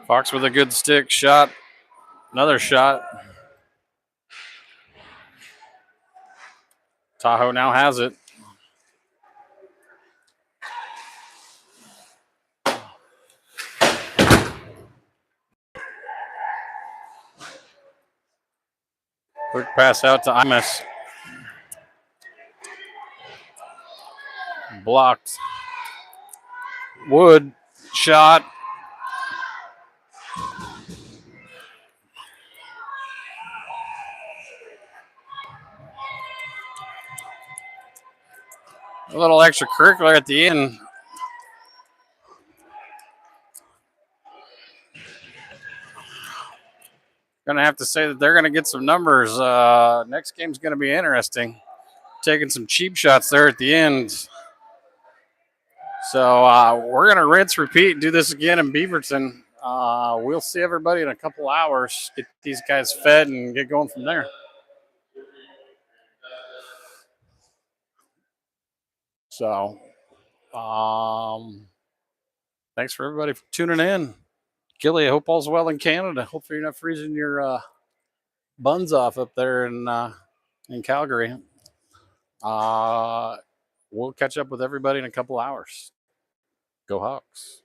Fox with a good stick shot. Another shot. Tahoe now has it. Quick pass out to Imus. Blocked. Wood shot. A little extracurricular at the end. Gonna have to say that they're gonna get some numbers. Next game's gonna be interesting. Taking some cheap shots there at the end. So we're gonna rinse, repeat, and do this again in Beaverton. We'll see everybody in a couple hours. Get these guys fed and get going from there. So, thanks for everybody for tuning in. Gilly, I hope all's well in Canada. Hopefully you're not freezing your buns off up there in Calgary. We'll catch up with everybody in a couple hours. Go Hawks.